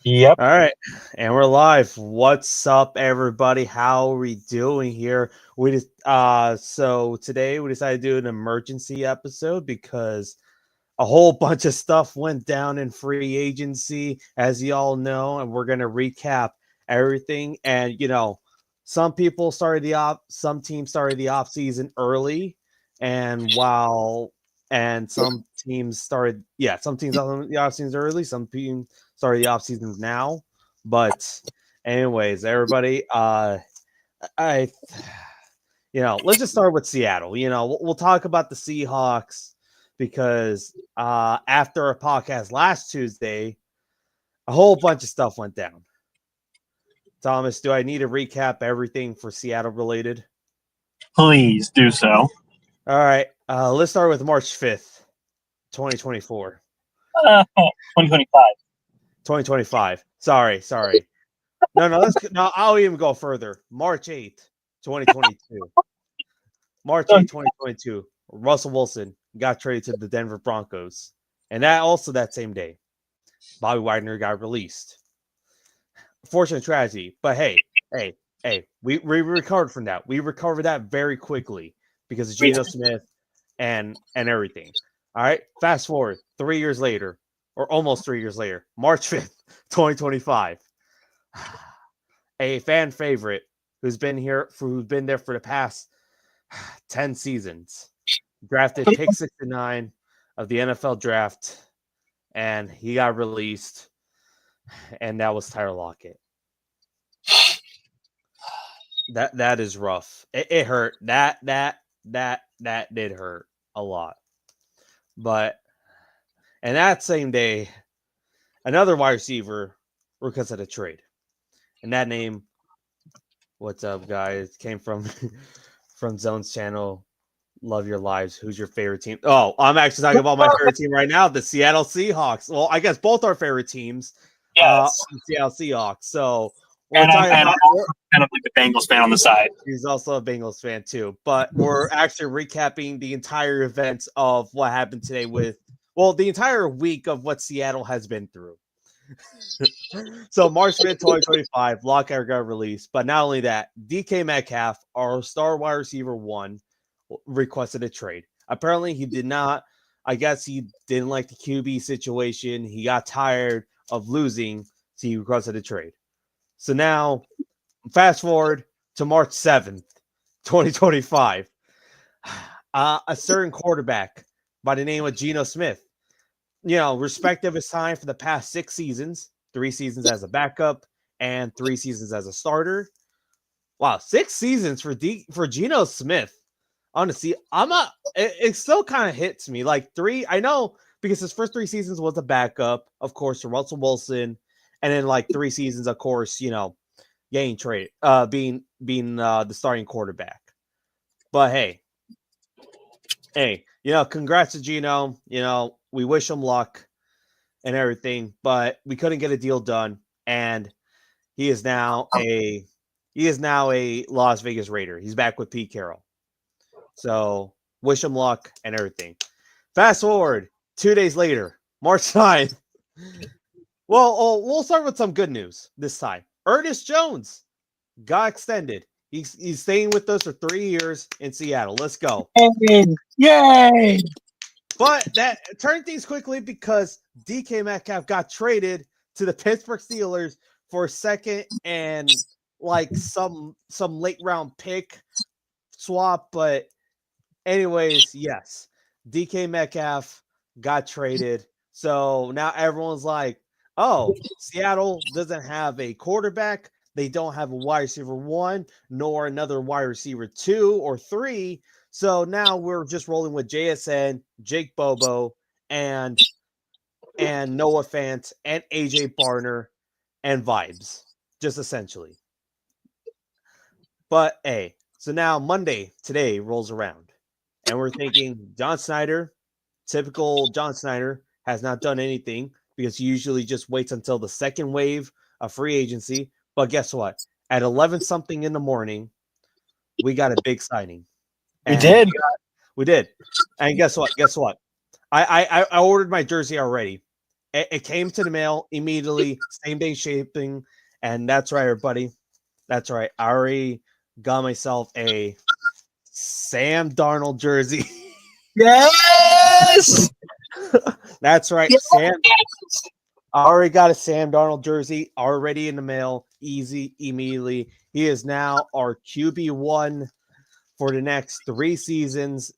Yep. All right, and we're live. What's up, everybody? How are we doing here? So today we decided to do an emergency episode because a whole bunch of stuff went down in free agency, as you all know, and we're gonna recap everything. And some teams started the off season early, and some teams started the off season early, some teams started the off season now. But anyways, everybody, I let's just start with Seattle. We'll talk about the Seahawks because after our podcast last Tuesday, a whole bunch of stuff went down. Thomas, do I need to recap everything for Seattle related? Please do so. All right, let's start with March 5th, 2024. 2025. 2025. Sorry. No, I'll even go further. March 8th, 2022. March 8th, 2022. Russell Wilson got traded to the Denver Broncos. And that same day, Bobby Wagner got released. Fortunate tragedy. But hey, we recovered from that. We recovered that very quickly because of Geno Smith and everything. All right. Fast forward 3 years later, or almost 3 years later, March 5th, 2025. A fan favorite who's been there for the past 10 seasons. Drafted pick 69 of the NFL draft, and he got released, and that was Tyler Lockett. That is rough. It hurt. That did hurt a lot. But and that same day, another wide receiver because of the trade. And that name, what's up, guys? Came from from Zone's channel. Love your lives. Who's your favorite team? Oh, I'm actually talking about my favorite team right now, the Seattle Seahawks. Well, I guess both our favorite teams. Yes. Seattle Seahawks. So I'm also kind of like a Bengals fan on the side. He's also a Bengals fan too. But we're actually recapping the entire events of what happened today the entire week of what Seattle has been through. So March 5th, 2025, Lockett got released. But not only that, DK Metcalf, our star wide receiver one, requested a trade. Apparently, he did not. I guess he didn't like the QB situation. He got tired of losing, so he requested a trade. So now, fast forward to March 7th, 2025. A certain quarterback by the name of Geno Smith, respective his time for the past 6 seasons, 3 seasons as a backup and 3 seasons as a starter. Wow, 6 seasons for Geno Smith. Honestly, it still kind of hits me. Like 3, I know because his first 3 seasons was a backup, of course, to Russell Wilson, and then like 3 seasons, of course, getting traded, being the starting quarterback. But hey, congrats to Geno. We wish him luck and everything, but we couldn't get a deal done, and he is now a Las Vegas Raider. He's back with Pete Carroll. So wish him luck and everything. Fast forward 2 days later, March 9th. Well, we'll start with some good news this time. Ernest Jones got extended. He's staying with us for 3 years in Seattle. Let's go. Yay! But that turned things quickly because DK Metcalf got traded to the Pittsburgh Steelers for a second and like some late round pick swap. But anyways, yes, DK Metcalf got traded. So now everyone's like, oh, Seattle doesn't have a quarterback. They don't have a wide receiver 1, nor another wide receiver 2 or 3. So now we're just rolling with JSN, Jake Bobo, and Noah Fant, and AJ Barner, and Vibes, just essentially. But hey, so now Monday, today rolls around, and we're thinking John Schneider, typical John Schneider, has not done anything because he usually just waits until the second wave of free agency. But guess what? At 11 something in the morning, we got a big signing. We did. We did. And guess what? I ordered my jersey already. It came to the mail immediately, same day shipping, and that's right, everybody. That's right. I already got myself a Sam Darnold jersey. Yes. That's right, Yes! Sam. I already got a Sam Darnold jersey already in the mail. Easy, immediately. He is now our QB1 for the next 3 seasons,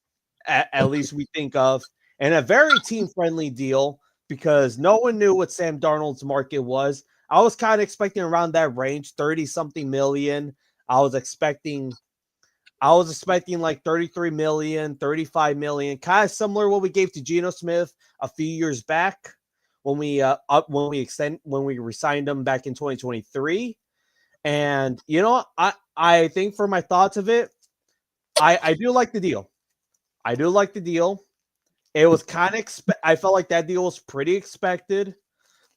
at least we think of, and a very team-friendly deal because no one knew what Sam Darnold's market was. I was kind of expecting around that range, 30-something million. I was expecting like 33 million, 35 million, kind of similar to what we gave to Geno Smith a few years back when we re-signed him back in 2023. And I think for my thoughts of it, I do like the deal. I do like the deal. It was kind of I felt like that deal was pretty expected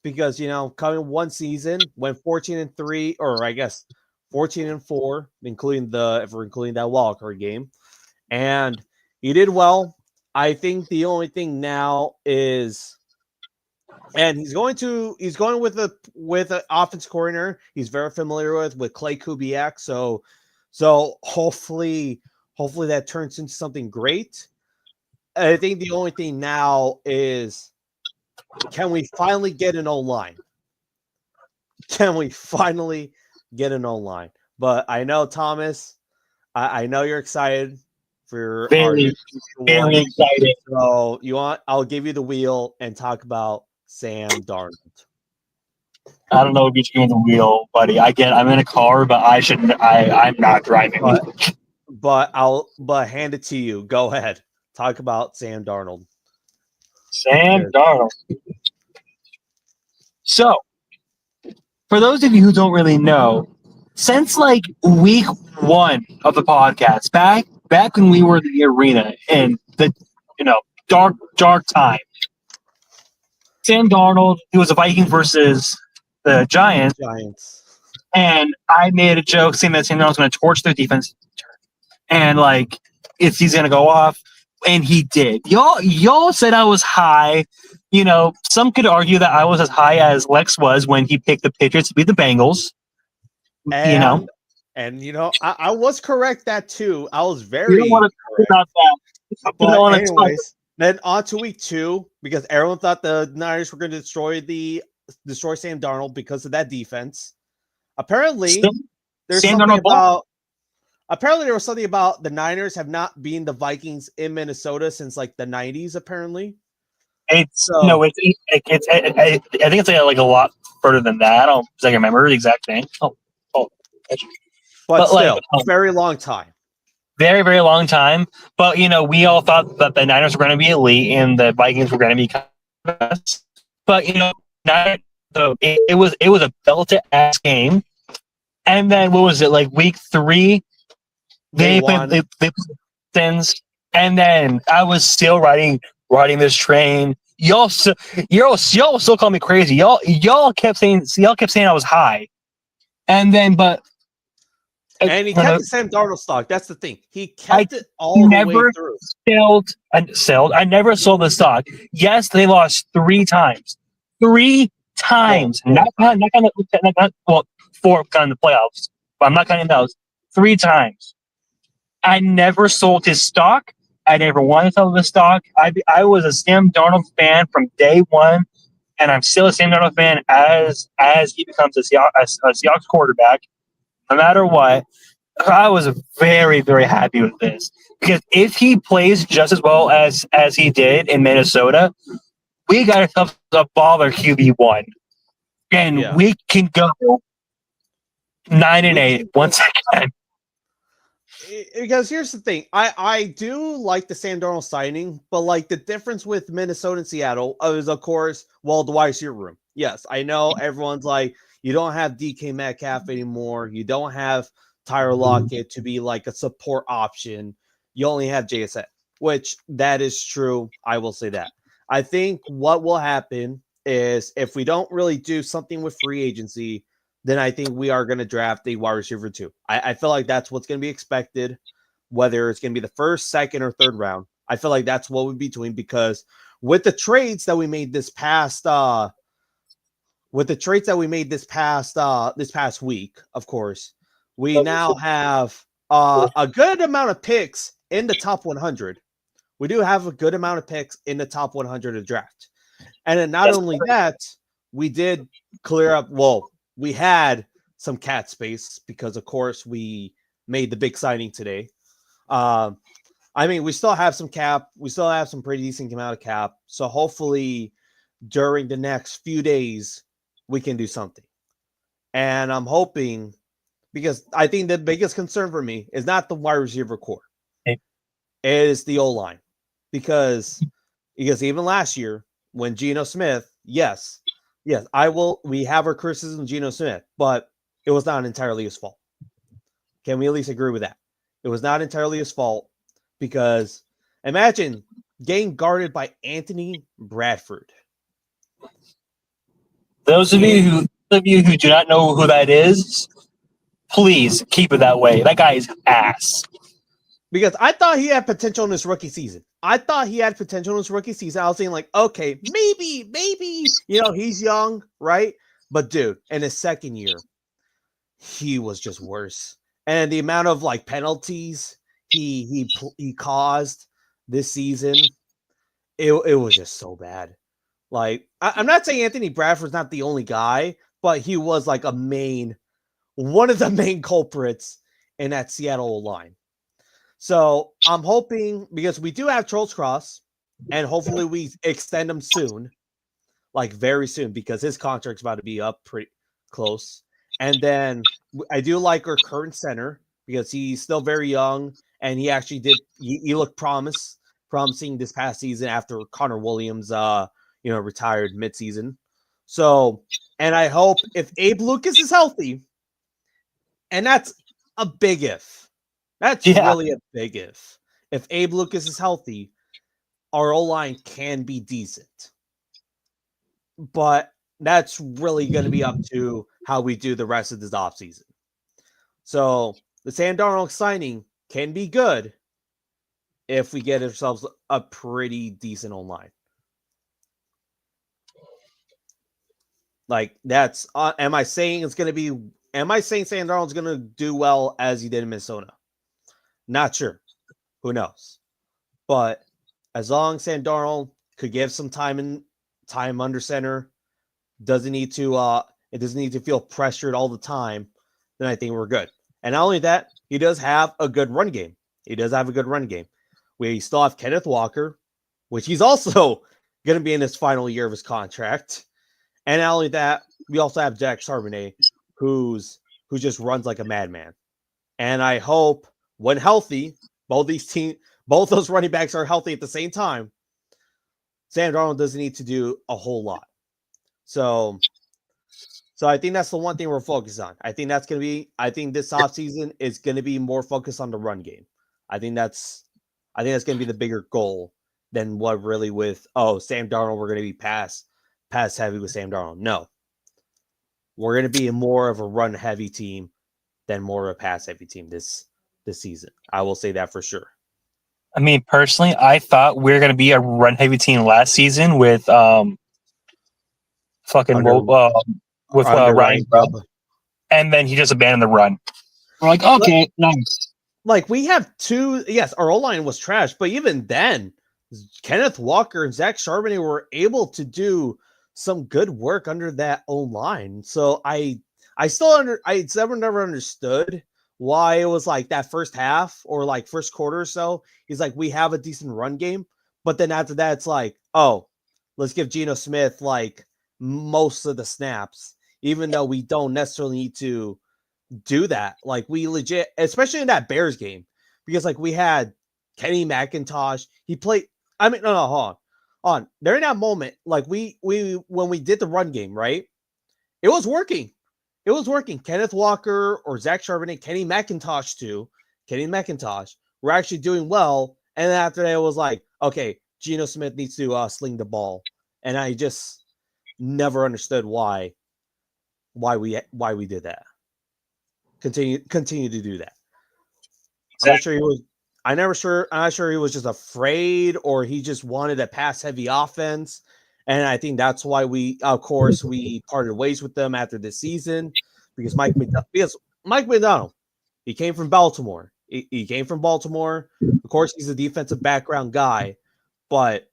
because coming one season went 14-3, or I guess 14-4, including if we're including that wild card game, and he did well. I think the only thing now is, and he's going with an offense coordinator he's very familiar with Clay Kubiak. So hopefully that turns into something great. I think the only thing now is, can we finally get an O-line? Can we finally get an O-line? But I know, Thomas, I know you're excited for Very excited. So I'll give you the wheel and talk about Sam Darnold. I don't know if you're doing the wheel, buddy. I'm in a car, but I'm not driving. But hand it to you. Go ahead. Talk about Sam Darnold. Sam Darnold. So, for those of you who don't really know, since like week 1 of the podcast, back when we were in the arena in the dark time, Sam Darnold, he was a Viking versus the Giants. And I made a joke saying that Sam Darnold's going to torch their defense, and like he's going to go off, and he did. Y'all said I was high. Some could argue that I was as high as Lex was when he picked the Patriots to beat the Bengals. And I was correct that too. I was very. You don't want to talk about that. But anyways, then on to week 2, because everyone thought the Niners were going to destroy Sam Darnold because of that defense. Apparently, there was something about the Niners have not beaten the Vikings in Minnesota since like the 90s. Apparently, I think it's like a lot further than that. I don't remember the exact name. But still, very long time. Very, very long time. But we all thought that the Niners were going to be elite and the Vikings were going to be kind of best. But it was a belted ass game. And then what was it, like week 3? They played Pistons, and then I was still riding this train. Y'all still call me crazy. Y'all kept saying I was high, and then and he kept the Sam Darnold stock. That's the thing. He kept it all the way through. I never sold the stock. Yes, they lost 3 times. 3 times. Not 4 in the playoffs, but I'm not counting those. 3 times. I never sold his stock. I never wanted to sell the stock. I was a Sam Darnold fan from day 1, and I'm still a Sam Darnold fan as he becomes a Seahawks quarterback. No matter what, I was very, very happy with this, because if he plays just as well as he did in Minnesota, we got ourselves a baller QB1, and we can go 9-8 once again. Because here's the thing, I do like the Sam Darnold signing, but like the difference with Minnesota and Seattle is, of course, the wide receiver room. Yes, I know everyone's like, you don't have DK Metcalf anymore. You don't have Tyler Lockett to be like a support option. You only have JSN, which that is true. I will say that. I think what will happen is, if we don't really do something with free agency, then I think we are going to draft a wide receiver 2. I feel like that's what's going to be expected, whether it's going to be the first, second, or third round. I feel like that's what we'd be doing, because with the trades that we made this past with the trades that we made this past week, of course, we now have a good amount of picks in the top 100. We do have a good amount of picks in the top 100 of draft. And then not only that, we did clear up, well, we had some cat space because, of course, we made the big signing today. I mean, we still have some cap. We still have some pretty decent amount of cap. So hopefully during the next few days, we can do something. And I'm hoping, because I think the biggest concern for me is not the wide receiver core. It is the O-line. Because even last year, when Geno Smith, yes, we have our criticism of Geno Smith, but it was not entirely his fault. Can we at least agree with that? It was not entirely his fault, because imagine getting guarded by Anthony Bradford. Those of you who do not know who that is, please keep it that way. That guy is ass. Because I thought he had potential in his rookie season. I was saying, like, okay, maybe, he's young, right? But dude, in his second year, he was just worse. And the amount of like penalties he caused this season, it was just so bad. Like, I'm not saying Anthony Bradford's not the only guy, but he was like one of the main culprits in that Seattle line. So I'm hoping, because we do have Charles Cross, and hopefully we extend him soon, like very soon, because his contract's about to be up pretty close. And then I do like our current center, because he's still very young, and he actually he looked promising this past season after Connor Williams retired midseason. So, and I hope if Abe Lucas is healthy, and that's a big if. That's really a big if. If Abe Lucas is healthy, our O-line can be decent. But that's really going to be up to how we do the rest of this offseason. So the Sam Darnold signing can be good if we get ourselves a pretty decent O-line. Like, that's am I saying Sam Darnold's going to do well as he did in Minnesota? Not sure. Who knows? But as long as Sam Darnold could give some time under center, doesn't need to feel pressured all the time, then I think we're good. And not only that, he does have a good run game. We still have Kenneth Walker, which he's also going to be in his final year of his contract. And not only that, we also have Jack Charbonnet, who just runs like a madman. And I hope, when healthy, both those running backs are healthy at the same time, Sam Darnold doesn't need to do a whole lot. So I think that's the one thing we're focused on. I think this offseason is going to be more focused on the run game. I think that's going to be the bigger goal than what really with, Sam Darnold, we're going to be pass heavy with Sam Darnold. No. We're going to be more of a run heavy team than more of a pass heavy team this season. I will say that for sure. I mean, personally, I thought we were going to be a run heavy team last season with Ryan Grubb, and then he just abandoned the run. We're like, okay, nice. Like, we have our O-line was trash, but even then, Kenneth Walker and Zach Charbonnet were able to do some good work under that O-line. So I never understood why it was like that first half or like first quarter or so. He's like, we have a decent run game. But then after that, it's like, let's give Geno Smith like most of the snaps, even though we don't necessarily need to do that. Like, we legit, especially in that Bears game, because like we had Kenny McIntosh. He played, hold on. During that moment, like when we did the run game, right? It was working. Kenneth Walker or Zach Charbonnet, Kenny McIntosh were actually doing well. And then after that, it was like, okay, Geno Smith needs to sling the ball. And I just never understood why we did that. Continue to do that. Exactly. I'm not sure he was just afraid, or he just wanted a pass heavy offense. And I think that's why we parted ways with them after this season because Mike McDonald, he came from Baltimore. He came from Baltimore. Of course, he's a defensive background guy, but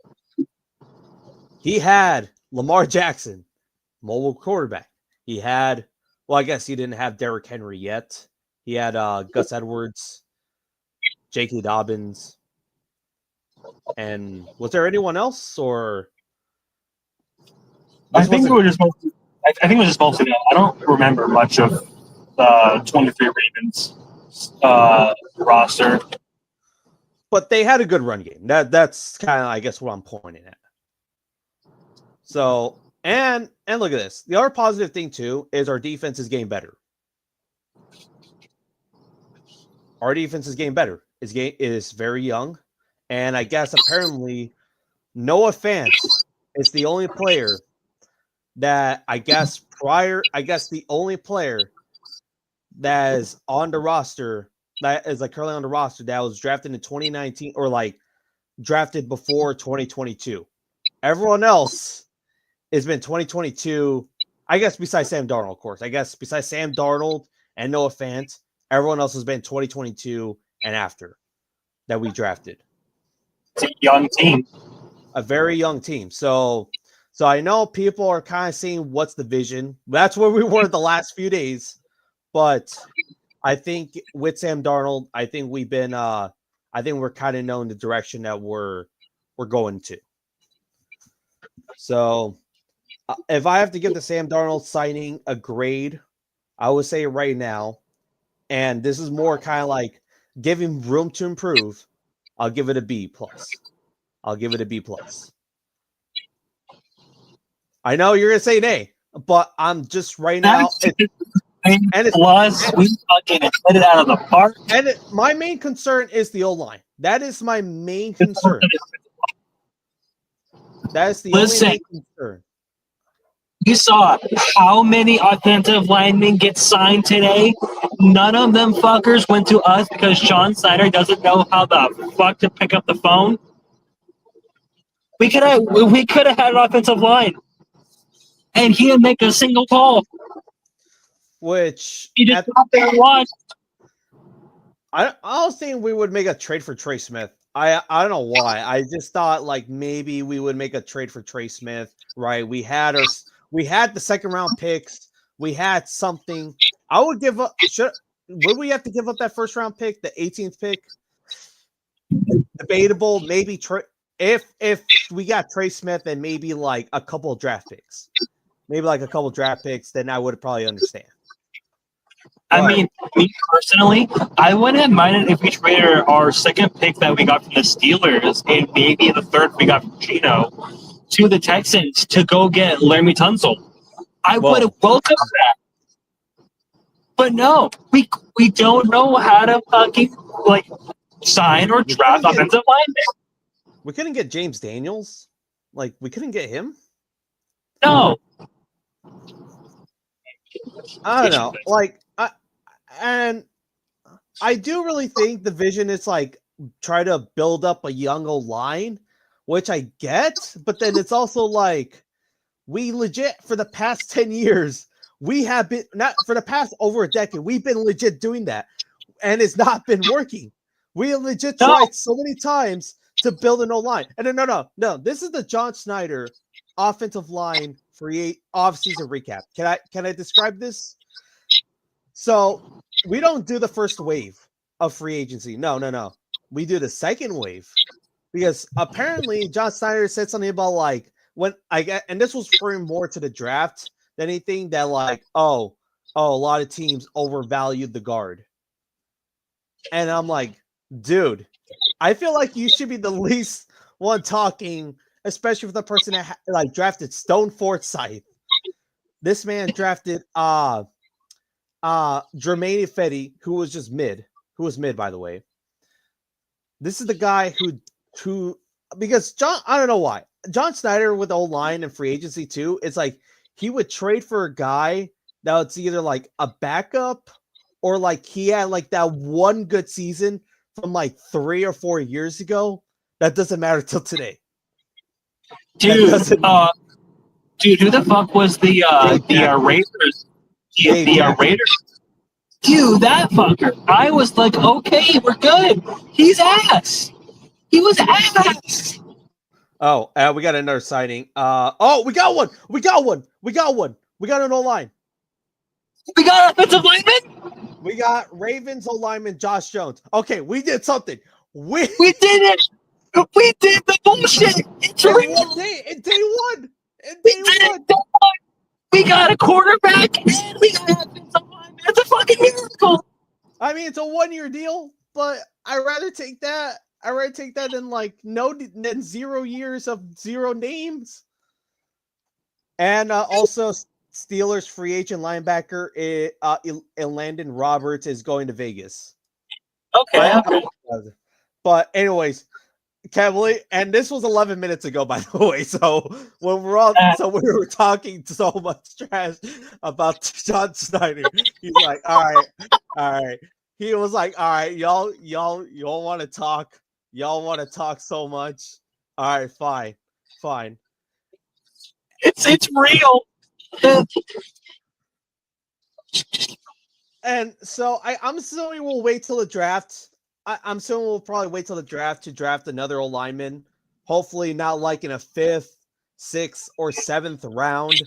he had Lamar Jackson, mobile quarterback. He had, well, I guess he didn't have Derrick Henry yet. He had Gus Edwards, J.K. Dobbins, and was there anyone else or? I think it was just mostly. I think it was just mostly that. I don't remember much of the 23 Ravens roster. But they had a good run game. That's kind of, I guess, what I'm pointing at. So, and look at this. The other positive thing too is our defense is getting better. Our defense is getting better. It is very young, and I guess apparently Noah Fant is the only player that the only player that is on the roster that is like currently on the roster that was drafted in 2019 or like drafted before 2022. Everyone else has been 2022. I guess besides Sam Darnold, of course. I guess besides Sam Darnold and Noah Fant, everyone else has been 2022 and after that we drafted. It's a young team. A very young team. So I know people are kind of seeing what's the vision. That's where we were the last few days. But I think with Sam Darnold, I think we're kind of knowing the direction that we're going to. So if I have to give the Sam Darnold signing a grade, I would say right now, and this is more kind of like giving room to improve, I'll give it a B+. I'll give it a B+. I know you're gonna say nay, but I'm just right now. And plus, we fucking hit it out of the park. And my main concern is the O-line. That is my main concern. That is the only main concern. You saw how many offensive linemen get signed today. None of them fuckers went to us because John Snyder doesn't know how the fuck to pick up the phone. We could have had an offensive line, and he didn't make a single call. Which he just sat there and watched. I was thinking we would make a trade for Trey Smith. I don't know why. I just thought like maybe we would make a trade for Trey Smith. Right? We had the second round picks. We had something. I would give up. Would we have to give up that first round pick, the 18th pick? Debatable. Maybe if we got Trey Smith and maybe like a couple of draft picks, then I would probably understand. I mean, me personally, I wouldn't have minded if we traded our second pick that we got from the Steelers and maybe the third we got from Gino to the Texans to go get Laremy Tunsil. I would have welcomed that. But no, we don't know how to fucking like sign or draft offensive linemen. We couldn't get James Daniels. Like we couldn't get him. No. I don't know. Like I do really think the vision is like try to build up a young line, which I get, but then it's also like we legit for the past 10 years, we have been not for the past over a decade, we've been legit doing that, and it's not been working. We legit tried so many times to build an O-line. And no. This is the John Snyder offensive line free off-season recap. Can I describe this? So we don't do the first wave of free agency. No. We do the second wave because apparently John Snyder said something about like when I get, and this was referring more to the draft than anything that like, a lot of teams overvalued the guard. And I'm like, dude, I feel like you should be the least one talking, especially for the person that like drafted Stone Forsythe. This man drafted Germain Ifedi, who was mid, by the way. This is the guy who because John, I don't know why. John Snyder with O-line and free agency too, it's like he would trade for a guy that was either like a backup or like he had like that one good season from like 3 or 4 years ago that doesn't matter till today. Dude, doesn't- dude, who the fuck was the Raiders? The Raiders. Dude, that fucker. I was like, okay, we're good. He's ass. He was ass. Oh, we got another sighting. Oh, we got one. We got one. We got one. We got an O-line. We got offensive lineman. We got Ravens O-lineman Josh Jones. Okay, we did something. We We did it. We did the bullshit. It's in real. one day. In day one. In We day did one. it. We got a quarterback and we got offensive lineman. It's a fucking miracle. I mean, it's a 1-year deal, but I'd rather take that. I'd rather take that than than 0 years of 0 names. And also, Steelers free agent linebacker Landon Roberts is going to Vegas. Okay. But anyways, Kevin, and this was 11 minutes ago, by the way. So when we were talking so much trash about John Snyder, he's like, all right. He was like, all right, y'all want to talk. Y'all want to talk so much. All right, fine. It's real. And so I'm assuming we'll wait till the draft. I'm assuming we'll probably wait till the draft to draft another lineman. Hopefully not like in a 5th, 6th, or 7th round.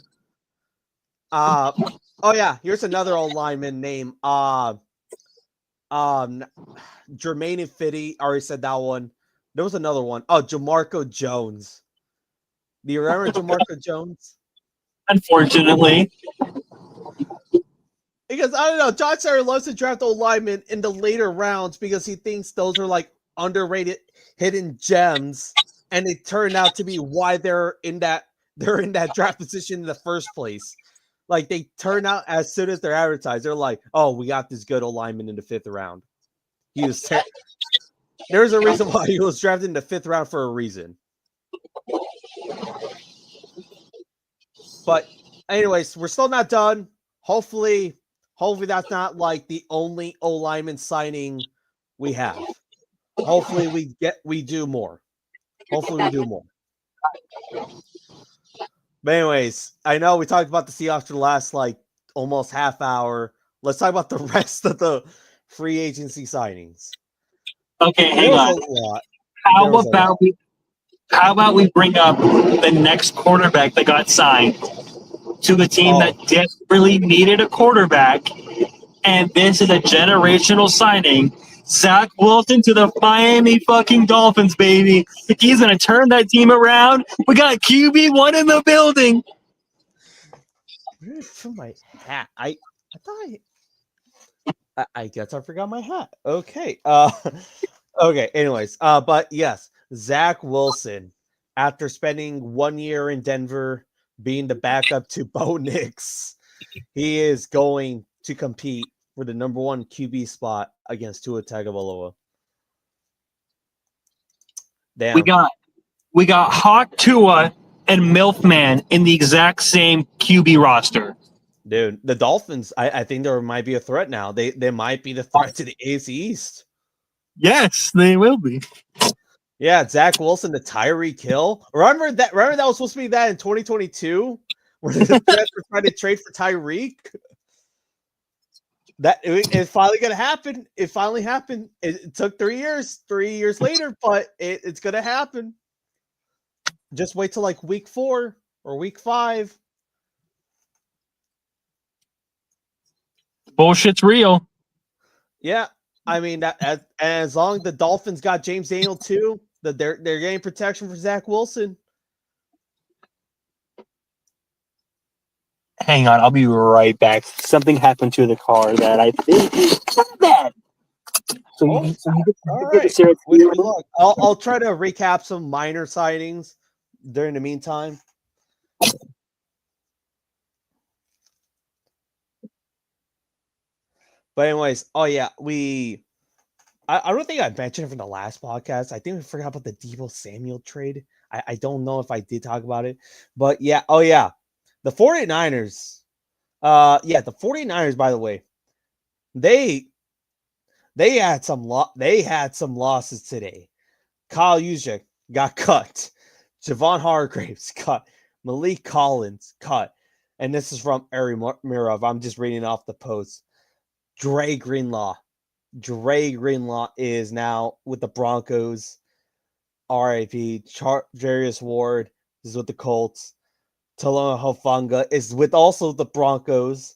Oh yeah, here's another lineman name. Jermaine Ifedi. I already said that one. There was another one. Oh, Jamarco Jones. Do you remember Jamarco Jones? Unfortunately. Because I don't know, John Snyder loves to draft old linemen in the later rounds because he thinks those are like underrated hidden gems, and it turned out to be why they're in that draft position in the first place. Like they turn out as soon as they're advertised, they're like, "Oh, we got this good old lineman in the 5th round." He was there's a reason why he was drafted in the 5th round for a reason. But anyways, we're still not done. Hopefully that's not like the only O-lineman signing we have. Hopefully we do more. But anyways, I know we talked about the Seahawks for the last like almost half hour. Let's talk about the rest of the free agency signings. Okay, hang on. How about we bring up the next quarterback that got signed to the team that desperately needed a quarterback, and this is a generational signing. Zach Wilson to the Miami fucking Dolphins, baby. He's gonna turn that team around. We got QB1 in the building. Where did I put my hat? I guess I forgot my hat. Okay. Okay. Anyways, but yes, Zach Wilson, after spending 1 year in Denver, being the backup to Bo Nix, he is going to compete for the number 1 QB spot against Tua Tagovailoa. Damn. We got Hawk Tua and Milfman in the exact same QB roster. Dude, the Dolphins, I think there might be a threat now. They might be the threat to the AFC East. Yes, they will be. Yeah, Zach Wilson, the Tyreek Hill. Remember that was supposed to be that in 2022 where the Jets were trying to trade for Tyreek? It's finally gonna happen. It finally happened. It took 3 years. 3 years later, but it's gonna happen. Just wait till like week 4 or week 5. Bullshit's real. Yeah, I mean that as long as the Dolphins got James Daniel too, that they're getting protection for Zach Wilson. Hang on, I'll be right back. Something happened to the car that I think is bad. All right. I'll try to recap some minor sightings during the meantime. But anyways, oh yeah, I don't think I mentioned it from the last podcast. I think we forgot about the Deebo Samuel trade. I don't know if I did talk about it, but yeah, oh yeah. The 49ers. The 49ers, by the way, they had some losses today. Kyle Juszczyk got cut. Javon Hargraves cut. Malik Collins cut. And this is from Ari Mirov. I'm just reading off the post. Dre Greenlaw. Dre Greenlaw is now with the Broncos. RIP. Jarius Ward is with the Colts. Talanoa Hufanga is with also the Broncos.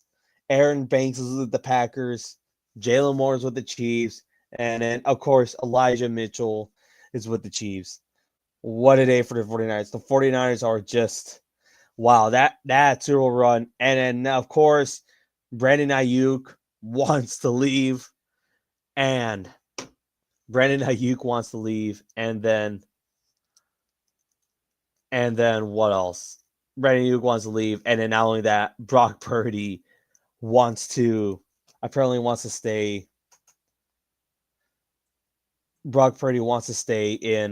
Aaron Banks is with the Packers. Jalen Moore is with the Chiefs. And then, of course, Elijah Mitchell is with the Chiefs. What a day for the 49ers. The 49ers are just, wow, that's a run. And then, of course, Brandon Ayuk wants to leave. And Brandon Ayuk wants to leave. And then what else? Brandon Ayuk wants to leave. And then not only that, Brock Purdy apparently wants to stay. Brock Purdy wants to stay in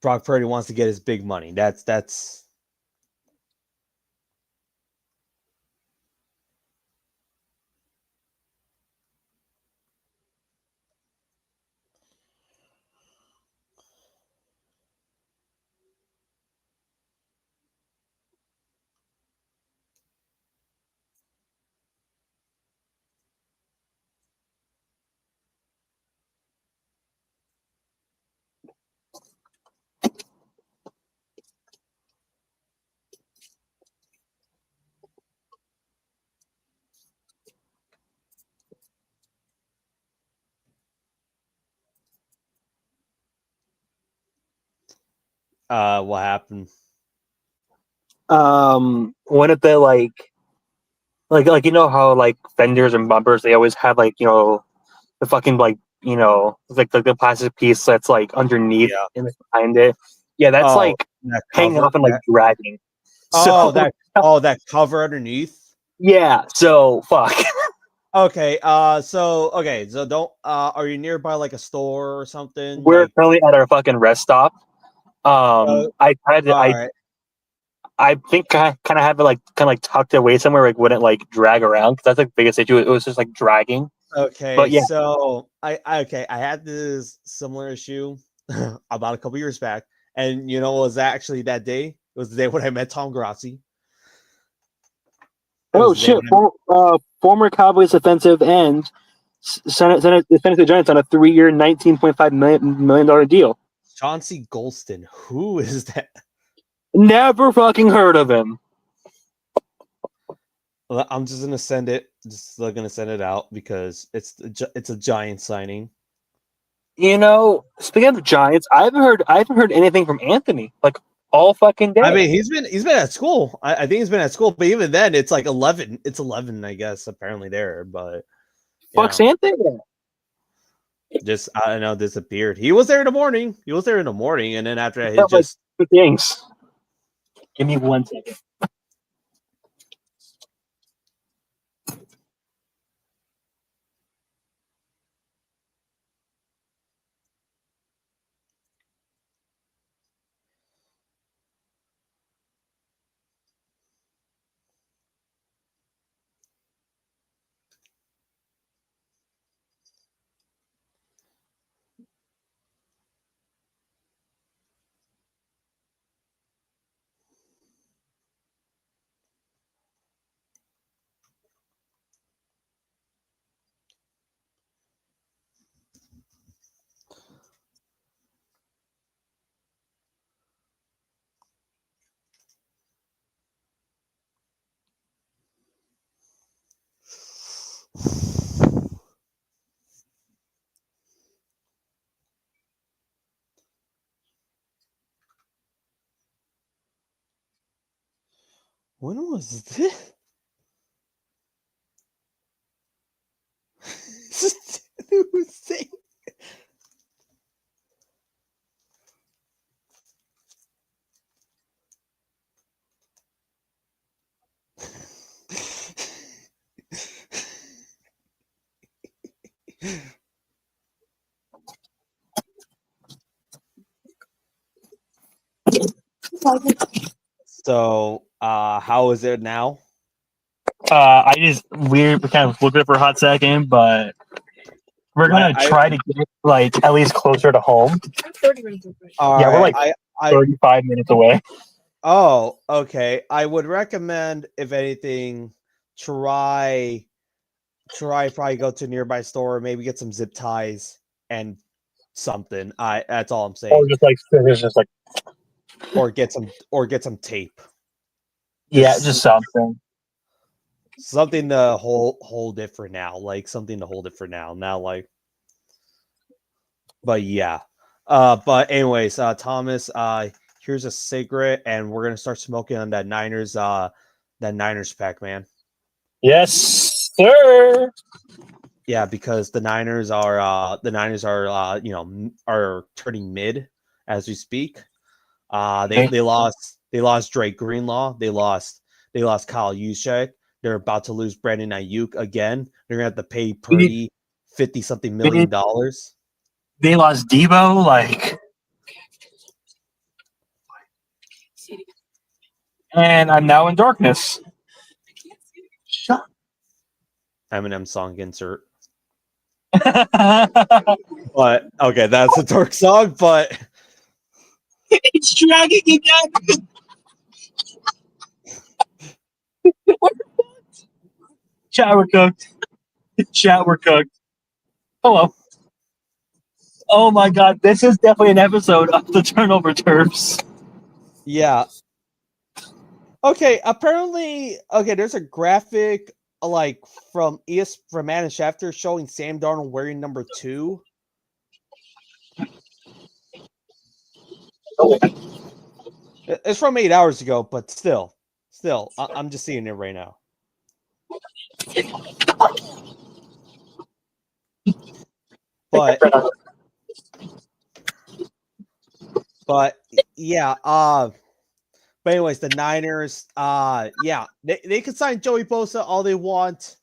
Brock Purdy wants to get his big money. That's what happened. One of the like you know how like fenders and bumpers they always have like the fucking like like the plastic piece that's like underneath and behind it. Yeah, that's like hanging off and like dragging. That cover underneath. Yeah. So fuck. Okay. So don't. Are you nearby like a store or something? We're currently at our fucking rest stop. I tried to. I think I kind of have it like tucked away somewhere, like wouldn't like drag around because that's like the biggest issue. It was just like dragging. Okay, but yeah. So I had this similar issue about a couple years back, and it was actually that day. It was the day when I met Tom Grassi. Oh shit! Former Cowboys defensive end sent the Giants on a 3-year, $19.5 million deal. Chauncey Golston, who is that? Never fucking heard of him. I'm just gonna send it. Just gonna send it out because it's a Giant signing. Speaking of Giants, I haven't heard anything from Anthony like all fucking day. I mean, he's been at school. I think he's been at school, but even then, it's like 11. It's 11, I guess. Apparently there, but fuck's Anthony. Just I don't know, disappeared. He was there in the morning. And then after that, he just things. Give me 1 second. When was this? So, how is it now? We kind of looked at it for a hot second, but We're gonna try to get like at least closer to home. 30 minutes away. Yeah, we're like 35 minutes away. Oh, okay. I would recommend, if anything, try probably go to a nearby store, maybe get some zip ties and something. That's all I'm saying. Or just like scissors, just like Or get some tape. yeah, just something. Something to hold it for now. Like something to hold it for now. Now, like, but yeah. But anyways, Thomas, here's a cigarette, and we're gonna start smoking on that Niners pack, man. Yes, sir. Yeah, because the Niners are are turning mid as we speak. They lost Drake Greenlaw. They lost Kyle Juszczyk. They're about to lose Brandon Ayuk again. They're gonna have to pay Purdy $50-something million. They lost Debo, like, and I'm now in darkness. Shut. Eminem song insert. But okay, that's a dark song, but It's dragging again. Chat, we're cooked. Chat, we're cooked. Hello. Oh my god, this is definitely an episode of the Turnover Turfs. yeah. Okay, apparently, there's a graphic like from Adam Schefter showing Sam Darnold wearing number 2. It's from 8 hours ago, but still, I'm just seeing it right now. But yeah, but anyways, the Niners, yeah, they can sign Joey Bosa all they want.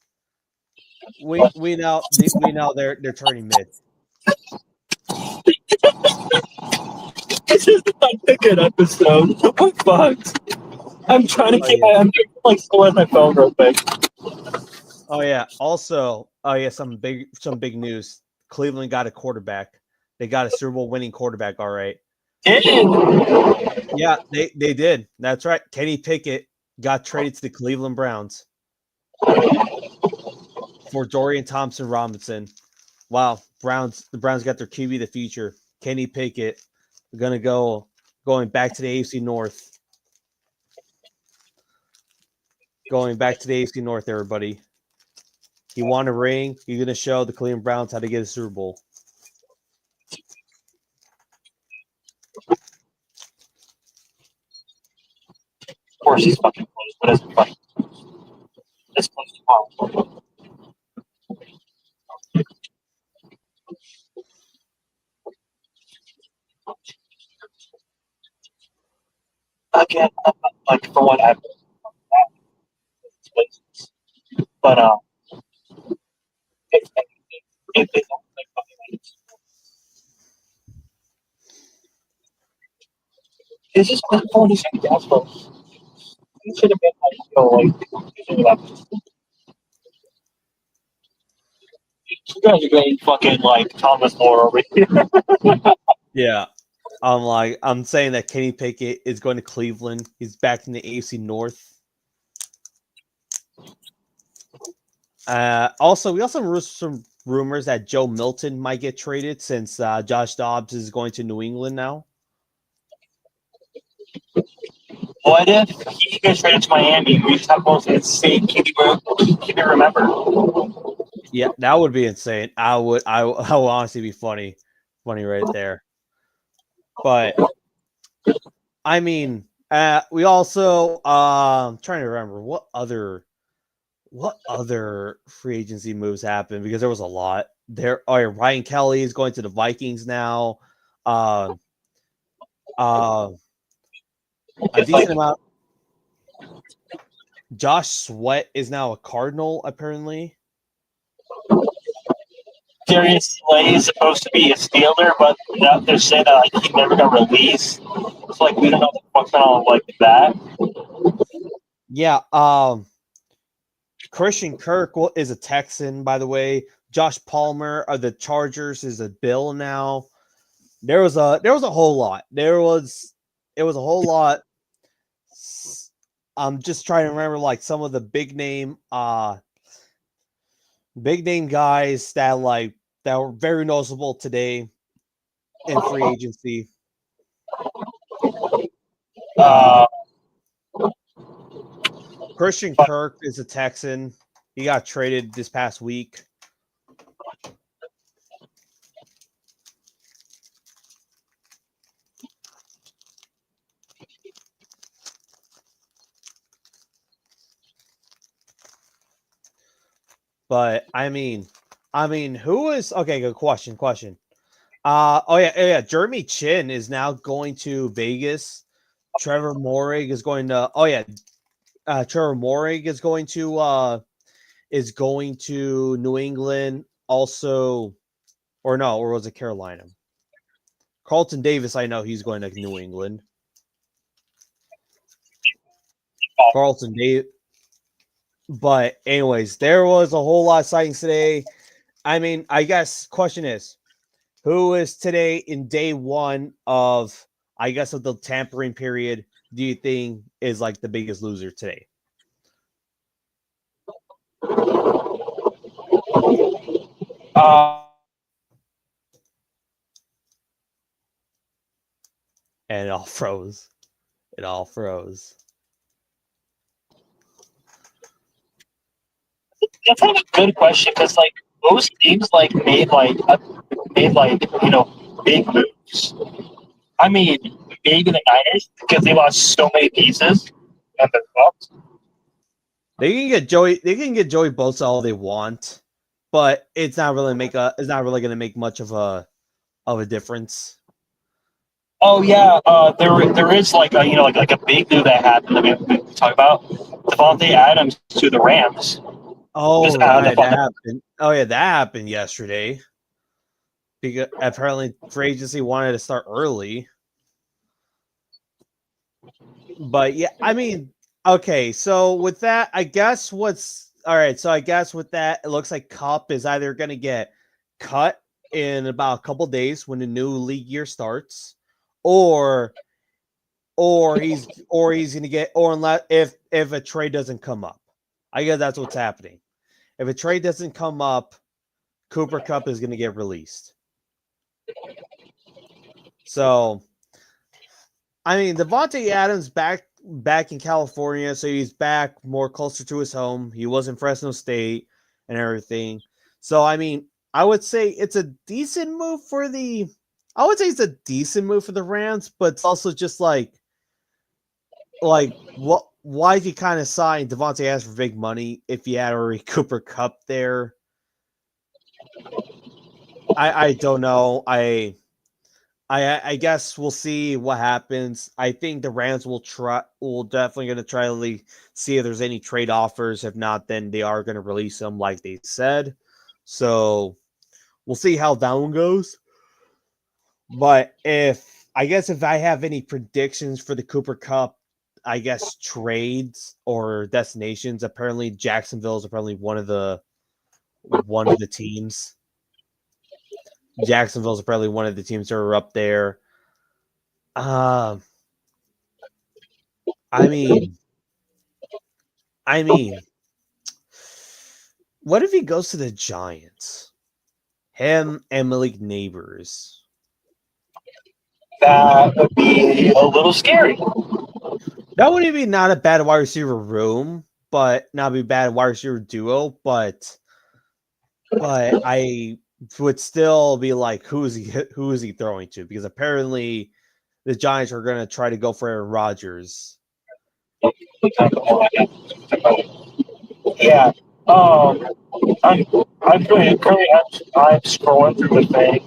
We know they're turning mid. This is not a good episode. I'm fucked. I'm trying to I'm like still at my phone real quick. Oh yeah. Also, some big news. Cleveland got a quarterback. They got a Super Bowl winning quarterback. All right. Yeah, they did. That's right. Kenny Pickett got traded to the Cleveland Browns for Dorian Thompson-Robinson. Wow, the Browns got their QB of the future. Kenny Pickett going back to the AFC North. Going back to the AFC North, everybody. He won a ring. He's going to show the Cleveland Browns how to get a Super Bowl. Of course, he's fucking close, but it's fucking this close to home. Again, like for what happened, but if they don't like fucking, it's just like all these gas folks. It should have been like you guys are getting fucking like Thomas More over here. Yeah. I'm saying that Kenny Pickett is going to Cleveland. He's back in the AFC North. Also, we also have some rumors that Joe Milton might get traded since Josh Dobbs is going to New England now. What if he gets traded to Miami? We just have most insane QB remember. Yeah, that would be insane. I would honestly be funny right there. But I mean, we also I'm trying to remember what other free agency moves happened, because there was a lot. Ryan Kelly is going to the Vikings now. A decent amount. Josh Sweat is now a Cardinal, apparently. Darius Slay is supposed to be a Steeler, but they're saying that like, he never got released. It's like we don't know what's going on like that. Yeah. Christian Kirk is a Texan, by the way. Josh Palmer of the Chargers is a Bill now. There was a whole lot. It was a whole lot. I'm just trying to remember like some of the big name guys that were very noticeable today in free agency. Christian Kirk is a Texan. He got traded this past week. But I mean, who is okay? Good question. Oh yeah. Jeremy Chin is now going to Vegas. Trevor Morig is going to. Oh yeah, Trevor Morig is going to New England. Also, or was it Carolina? Carlton Davis, I know he's going to New England. Carlton Davis. But anyways, there was a whole lot of sightings today. I mean, I guess question is, who is today in day one of the tampering period? Do you think is like the biggest loser today? And it all froze. That's kind of a good question because like most teams made big moves. I mean, maybe the Niners because they lost so many pieces and the Bucks. They can get Joey Bosa all they want, but it's not really going to make much of a difference. Oh yeah, there is like a big move that happened that we talk about. Devontae Adams to the Rams. Oh right, that happened. Oh yeah, that happened yesterday. Because apparently free agency wanted to start early. But yeah, I mean, okay, so with that, I guess I guess with that, it looks like Kupp is either going to get cut in about a couple days when the new league year starts, or he's going to get, or unless if a trade doesn't come up. I guess that's what's happening. If a trade doesn't come up, Cooper Kupp is going to get released. So, I mean, Devontae Adams back in California, so he's back more closer to his home. He was in Fresno State and everything. So, I mean, I would say it's a decent move for the Rams, but it's also just like what? Why did you kind of sign Devontae Adams for big money if you had already Cooper Kupp there? I don't know. I guess we'll see what happens. I think the Rams will definitely going to try to see if there's any trade offers. If not, then they are going to release them like they said. So we'll see how that one goes. But if I have any predictions for the Cooper Kupp, I guess trades or destinations, apparently Jacksonville is apparently one of the teams. Jacksonville's probably one of the teams that are up there. I mean, what if he goes to the Giants? Him and Malik Neighbors. That would be a little scary. That wouldn't be not a bad wide receiver room, but not be bad wide receiver duo. But I would still be like, who is he throwing to? Because apparently the Giants are going to try to go for Aaron Rodgers. Yeah. I'm scrolling through the thing.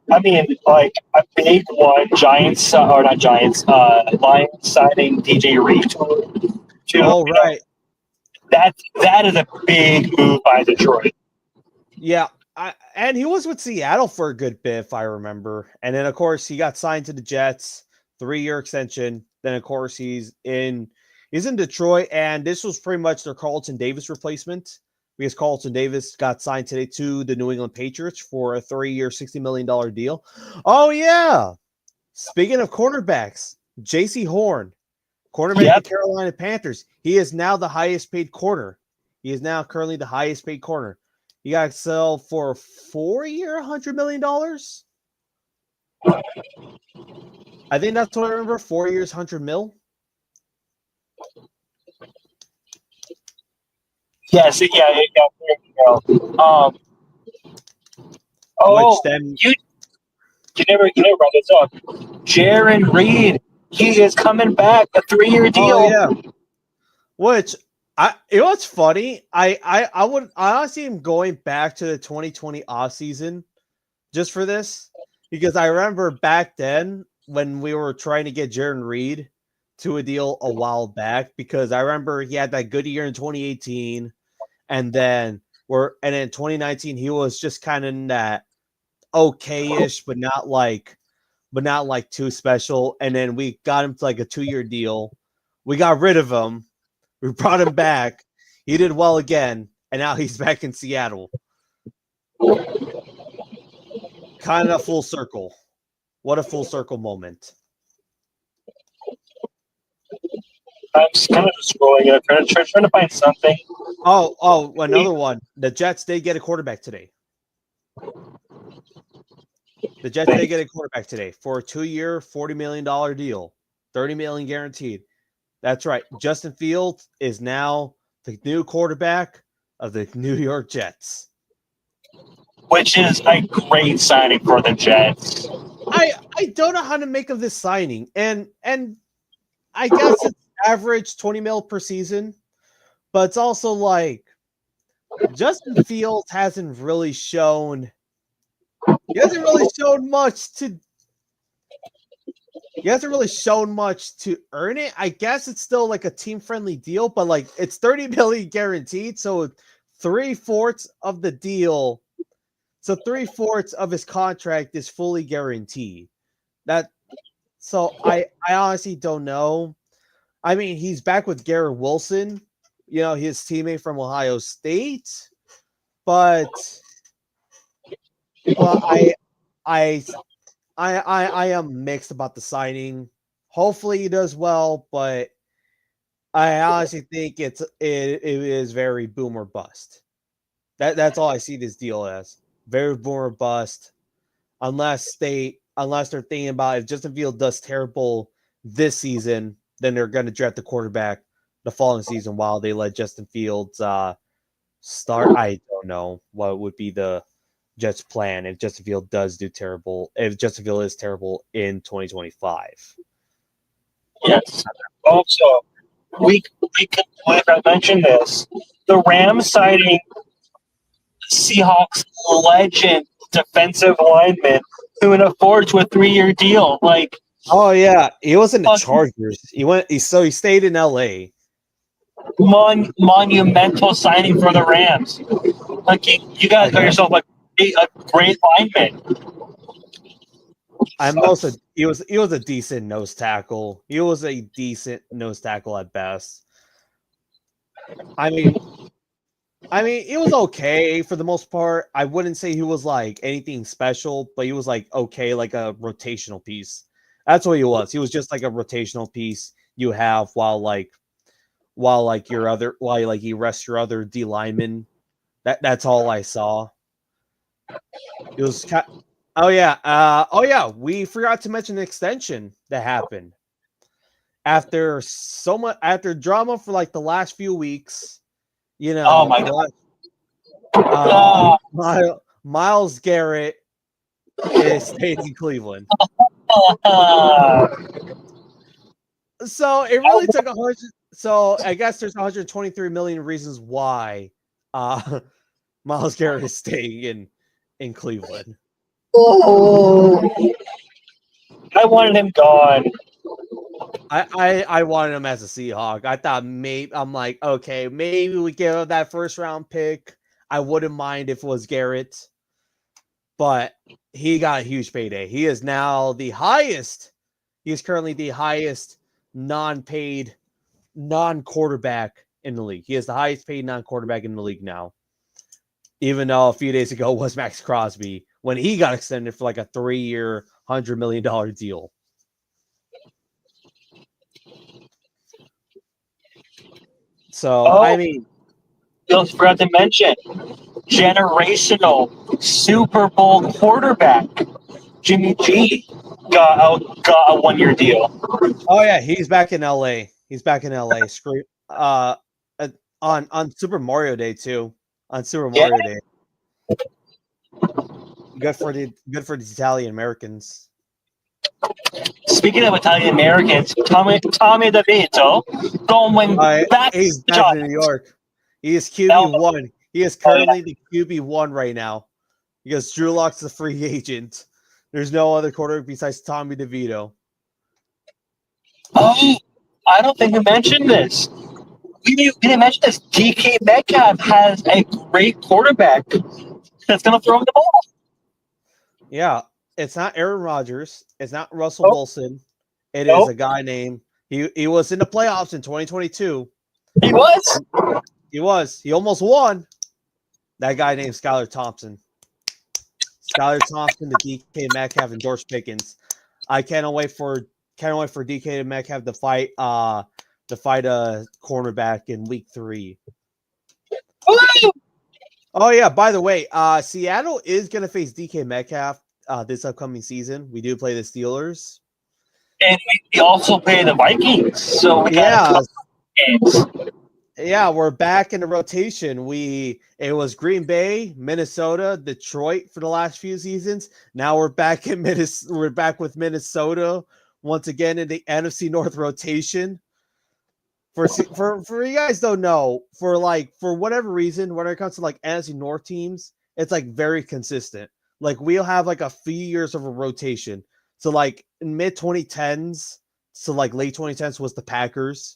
I mean, like a big one, Giants or not Giants, Lions signing DJ Reed. Right. That is a big move by Detroit. Yeah, and he was with Seattle for a good bit, if I remember. And then, of course, he got signed to the Jets. 3-year extension. Then of course he's in Detroit, and this was pretty much their Carlton Davis replacement because Carlton Davis got signed today to the New England Patriots for a 3-year, $60 million deal. Oh yeah. Speaking of cornerbacks, J.C. Horn, cornerback of the Carolina Panthers. He is now the highest paid corner. He is now currently the highest paid corner. He got sold for a 4-year, $100 million. I think that's what I remember. 4 years, 100 mil. Yes, yeah. Which then you never brought this up. Jaron Reed, he is coming back, a 3-year deal. Oh yeah. Which what's funny. I honestly am going back to the 2020 offseason just for this because I remember back then when we were trying to get Jaron Reed to a deal a while back because I remember he had that good year in 2018 and then 2019 he was just kind of in that okay-ish but not like too special, and then we got him to like a 2-year deal. We got rid of him. We brought him back. He did well again, and now he's back in Seattle. Kind of full circle. What a full circle moment. I'm just kind of scrolling up, trying to find something. Oh, another one. The Jets did get a quarterback today. The Jets did get a quarterback today for a 2-year, $40 million deal, $30 million guaranteed. That's right. Justin Fields is now the new quarterback of the New York Jets, which is a great signing for the Jets. I don't know how to make of this signing, and I guess it's average 20 mil per season, but it's also like Justin Fields hasn't really shown much to earn it. I guess it's still like a team-friendly deal, but like it's $30 million guaranteed, so 3/4 of the deal. So 3/4 of his contract is fully guaranteed. So I honestly don't know. I mean, he's back with Garrett Wilson, his teammate from Ohio State, but I am mixed about the signing. Hopefully he does well, but I honestly think it is very boom or bust. That's all I see this deal as. Very boom or bust. Unless they're thinking about if Justin Fields does terrible this season, then they're going to draft the quarterback the following season while they let Justin Fields start. I don't know what would be the Jets' plan if Justin Fields does do terrible. If Justin Fields is terrible in 2025. Yes. Also, we could mention this. The Rams signing Seahawks legend defensive lineman who can afford to a 3-year deal. Like, oh yeah, he was in the Chargers. He stayed in LA. Monumental signing for the Rams. Like you guys got yourself like a great lineman. He was a decent nose tackle. He was a decent nose tackle at best. I mean, it was okay for the most part. I wouldn't say he was like anything special, but he was like okay, like a rotational piece. That's what he was. He was just like a rotational piece you have while you rest your other D linemen. That's all I saw. It was oh yeah. We forgot to mention the extension that happened after drama for like the last few weeks. Oh my God. Myles Garrett is staying in Cleveland. So it really took 100. So I guess there's 123 million reasons why Myles Garrett is staying in Cleveland. Oh, I wanted him gone. I wanted him as a Seahawk. I thought I'm like, okay, maybe we give him that first round pick. I wouldn't mind if it was Garrett, but he got a huge payday. He is now the highest He is currently the highest non-paid non-quarterback in the league. He is the highest paid non-quarterback in the league now. Even though a few days ago was Max Crosby when he got extended for like a 3-year, $100 million deal. So, I mean, you also forgot to mention generational Super Bowl quarterback Jimmy G got a 1-year deal. oh yeah, he's back in LA. He's back in LA. On Super Mario Day too. On Super Mario Day. Good for the Italian Americans. Speaking of Italian Americans, Tommy DeVito going back he's to back to New York. He is QB1. He is currently the QB1 right now because Drew Lock's a free agent. There's no other quarterback besides Tommy DeVito. Oh, I don't think we mentioned this. We didn't mention this. DK Metcalf has a great quarterback that's going to throw him the ball. Yeah, it's not Aaron Rodgers. It's not Russell Wilson. It is a guy named he was in the playoffs in 2022. He was. He was. He almost won. That guy named Skylar Thompson. Skylar Thompson, the DK Metcalf, and George Pickens. I can't wait for DK Metcalf to fight a cornerback in week 3. Woo! Oh yeah, by the way, Seattle is gonna face DK Metcalf this upcoming season. We do play the Steelers. And we also play the Vikings. So we got games. Yeah, we're back in the rotation. It was Green Bay, Minnesota, Detroit for the last few seasons. Now we're back in we're back with Minnesota once again in the NFC North rotation. For you guys don't know, for whatever reason, when it comes to like NFC North teams, it's like very consistent. Like we'll have like a few years of a rotation. So like in mid 2010s, so like late 2010s was the Packers.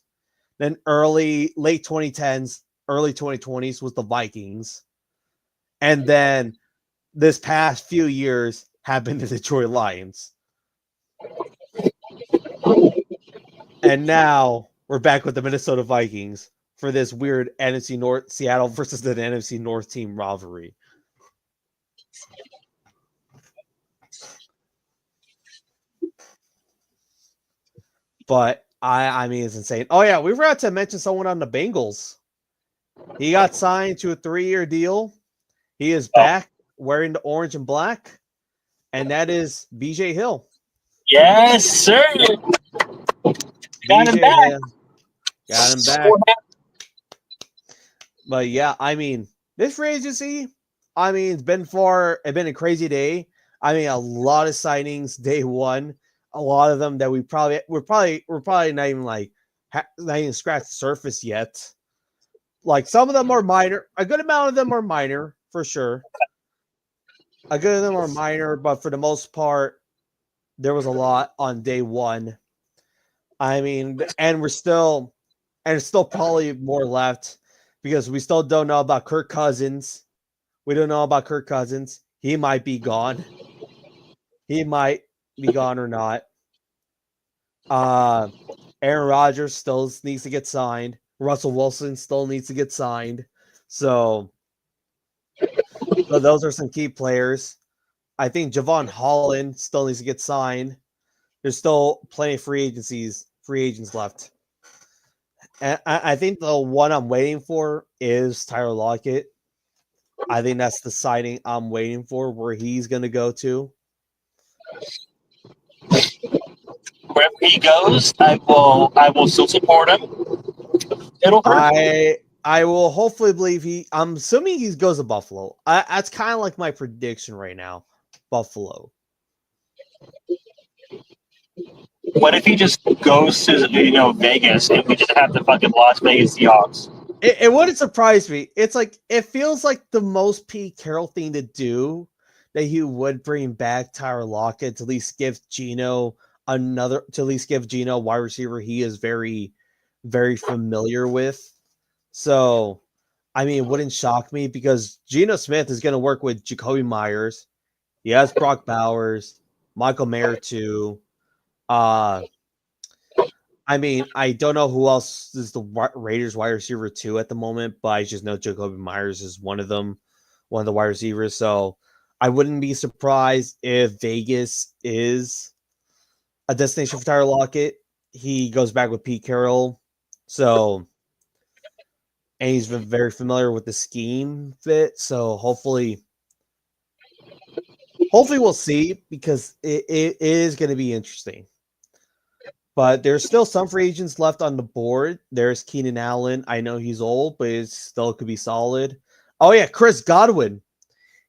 Then late 2010s, early 2020s was the Vikings. And then this past few years have been the Detroit Lions. And now we're back with the Minnesota Vikings for this weird NFC North, Seattle versus the NFC North team rivalry. But I mean, it's insane. Oh yeah, we forgot to mention someone on the Bengals. He got signed to a 3-year deal. He is back wearing the orange and black, and that is BJ Hill. Yes, sir. Got him back. Hill. Got him back. But yeah, I mean, this free agency, I mean, it's been a crazy day. I mean, a lot of signings day one. A lot of them that we're probably not even not even scratched the surface yet. Like some of them are minor. A good amount of them are minor for sure. A good of them are minor, but for the most part, there was a lot on day one. I mean, and there's still probably more left because we still don't know about Kirk Cousins. We don't know about Kirk Cousins. He might be gone. He might be gone or not. Aaron Rodgers still needs to get signed. Russell Wilson still needs to get signed. So those are some key players. I think Javon Holland still needs to get signed. There's still plenty of free agents left. And I think the one I'm waiting for is Tyler Lockett. I think that's the signing I'm waiting for, where he's going to go to. Wherever he goes, I will still support him. It'll hurt. I will hopefully believe I'm assuming he goes to Buffalo. That's kind of like my prediction right now. Buffalo. What if he just goes to Vegas and we just have the fucking Las Vegas Seahawks? It wouldn't surprise me. It's like it feels like the most Pete Carroll thing to do, that he would bring back Tyler Lockett to at least give Geno a wide receiver he is very, very familiar with. So, I mean, it wouldn't shock me because Geno Smith is going to work with Jacoby Myers. He has Brock Bowers, Michael Mayer too. Uh, I mean, I don't know who else is the Raiders wide receiver 2 at the moment, but I just know Jacoby Myers is one of them, one of the wide receivers. So I wouldn't be surprised if Vegas is a destination for Tyler Lockett. He goes back with Pete Carroll. So, and he's been very familiar with the scheme fit. So hopefully we'll see, because it is going to be interesting. But there's still some free agents left on the board. There's Keenan Allen. I know he's old, but it still could be solid. Oh yeah, Chris Godwin.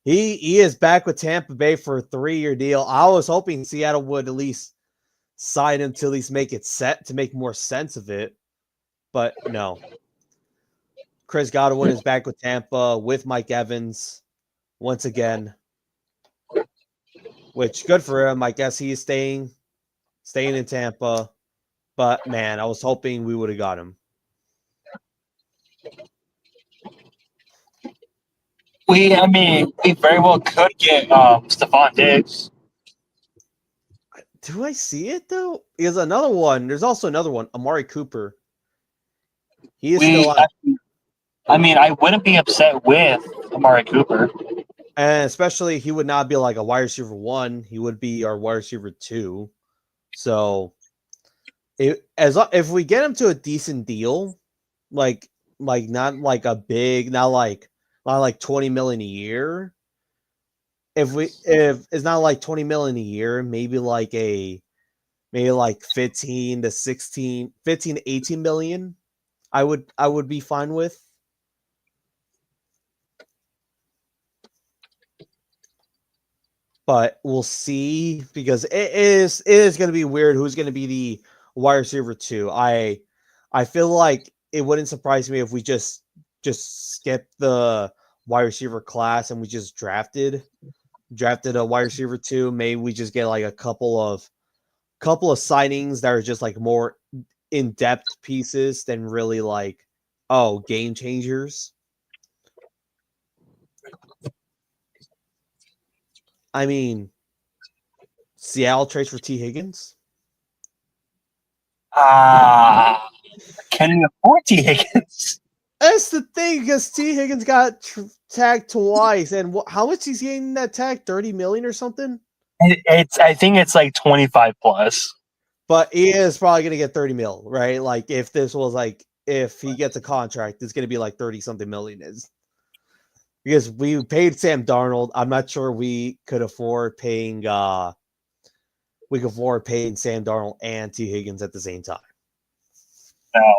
He is back with Tampa Bay for a 3-year deal. I was hoping Seattle would at least sign him to at least make it set to make more sense of it. But no. Chris Godwin is back with Tampa with Mike Evans once again. Which good for him. I guess he is staying in Tampa. But man, I was hoping we would have got him. We very well could get Stephon Diggs. Do I see it though? There's another one. There's also another one, Amari Cooper. He is still on. I wouldn't be upset with Amari Cooper. And especially he would not be like a wide receiver 1. He would be our wide receiver 2. So if we get him to a decent deal, like not like a big, not like 20 million a year. If it's not like 20 million a year, maybe like 15 to 18 million, I would be fine with. But we'll see, because it is going to be weird who's going to be the wide receiver 2. I feel like it wouldn't surprise me if we just skip the wide receiver class and we just drafted a wide receiver 2. Maybe we just get like a couple of signings that are just like more in-depth pieces than really like game changers. I mean, Seattle trades for T. Higgins. Can we afford T. Higgins? That's the thing, because T. Higgins got tagged twice, and how much he's getting that tag? 30 million or something? I think it's like 25 plus. But he is probably going to get 30 mil, right? Like if this was like, if he gets a contract, it's going to be like 30 something million is. Because we paid Sam Darnold. I'm not sure we could afford paying Sam Darnold and T. Higgins at the same time. No.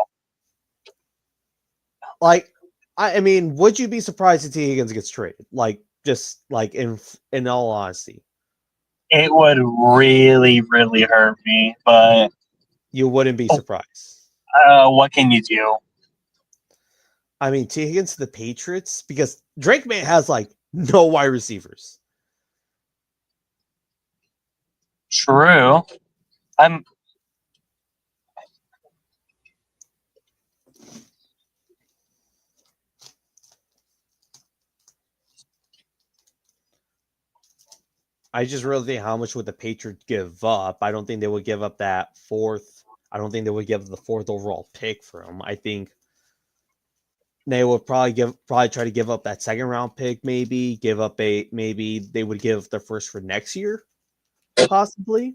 Like, I mean, would you be surprised if T. Higgins gets traded? Like, just like in all honesty, it would really, really hurt me. But you wouldn't be surprised. What can you do? I mean, T. Higgins to the Patriots, because Drake May has like no wide receivers. True. I just really think, how much would the Patriots give up? I don't think they would give up that 4th. I don't think they would give the 4th overall pick for him. I think they would probably try to give up that 2nd round pick, maybe maybe they would give the 1st for next year, possibly.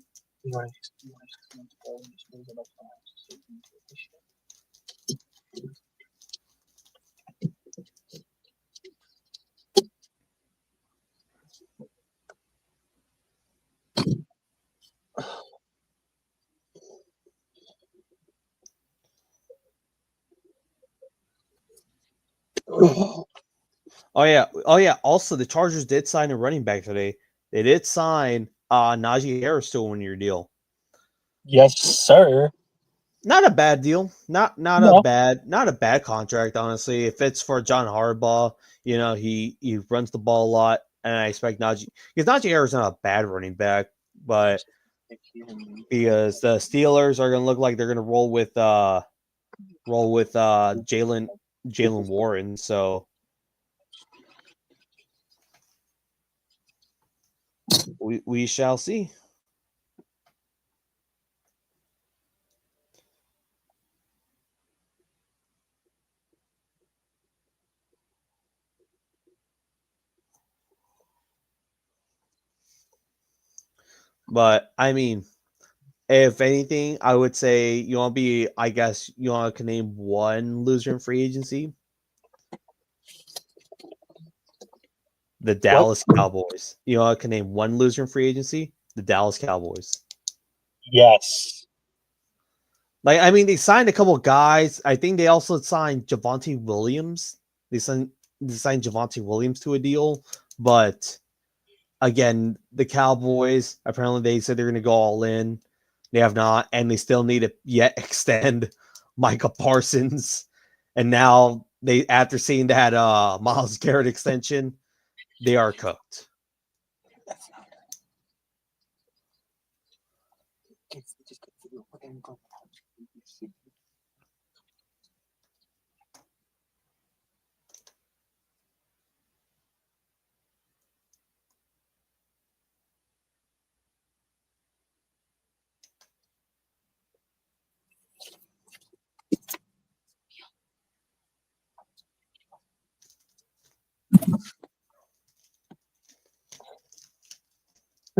Oh yeah. Also, the Chargers did sign a running back today. They did sign Najee Harris to a 1-year deal. Yes, sir. Not a bad deal. Not a bad contract, honestly. If it's for John Harbaugh, he runs the ball a lot, and I expect Najee, because Najee Harris is not a bad running back, but because the Steelers are going to look like they're going to roll with Jalen Warren, so we shall see. But I mean, if anything, I would say you want to be. I guess you want to name one loser in free agency. The Dallas Cowboys. You know, I can name one loser in free agency. The Dallas Cowboys. Yes. Like, I mean, they signed a couple of guys. I think they also signed Javonte Williams. They signed Javonte Williams to a deal, but again, the Cowboys apparently they said they're going to go all in. They have not, and they still need to yet extend Micah Parsons. And now they, after seeing that Myles Garrett extension, they are cooked.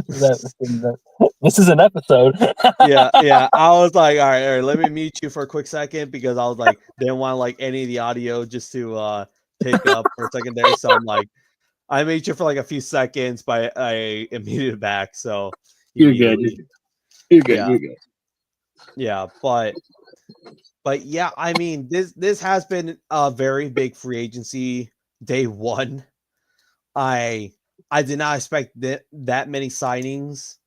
This is an episode. Yeah. I was like, all right, let me mute you for a quick second because I was like, didn't want like any of the audio just to pick up for a second there. So I'm like, I mute you for like a few seconds, but I muted it back. So You're good. You're good. Yeah. You're good. Yeah, but yeah, I mean, this has been a very big free agency day one. I did not expect that many signings.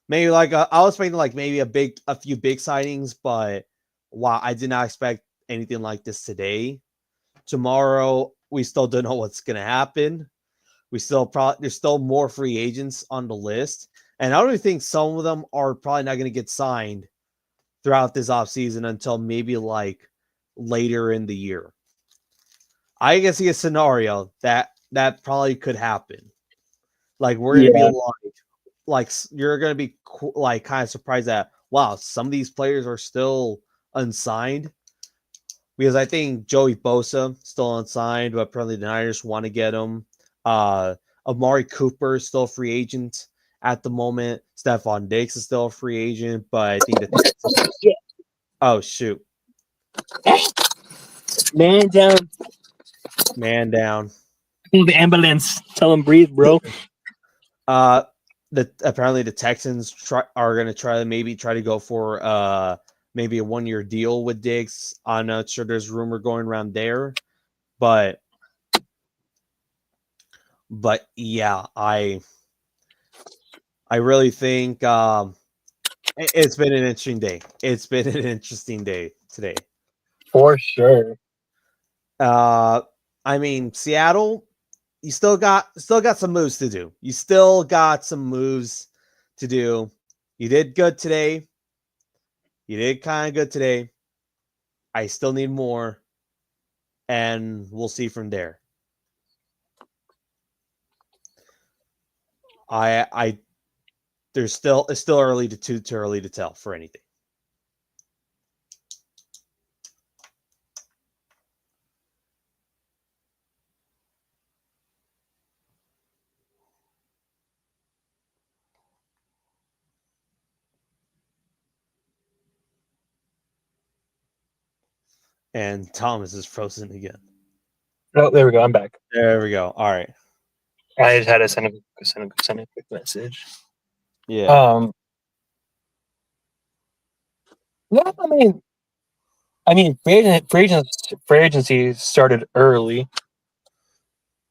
Maybe like I was expecting like maybe a few big signings, but wow, I did not expect anything like this today. Tomorrow, we still don't know what's gonna happen. We still there's still more free agents on the list, and I don't even think some of them are probably not gonna get signed throughout this offseason until maybe like later in the year. I can see a scenario that probably could happen. Like we're gonna be like you're gonna be like kind of surprised that wow, some of these players are still unsigned because I think Joey Bosa still unsigned, but apparently the Niners want to get him. Amari Cooper is still a free agent at the moment. Stephon Diggs is still a free agent, but I think the Texans. Oh shoot! Man down. Man down. The ambulance. Tell him breathe, bro. Apparently the Texans are going to try to go for maybe a 1-year deal with Diggs. I'm not sure. There's rumor going around there, but yeah, I really think it's been an interesting day. It's been an interesting day today. For sure. I mean, Seattle, you still got some moves to do. You still got some moves to do. You did good today. You did kind of good today. I still need more, and we'll see from there. It's still early too early to tell for anything. And Thomas is frozen again. Oh, there we go. I'm back. There we go. All right. I just had to send a quick message. Yeah. Yeah, I mean, free agency started early.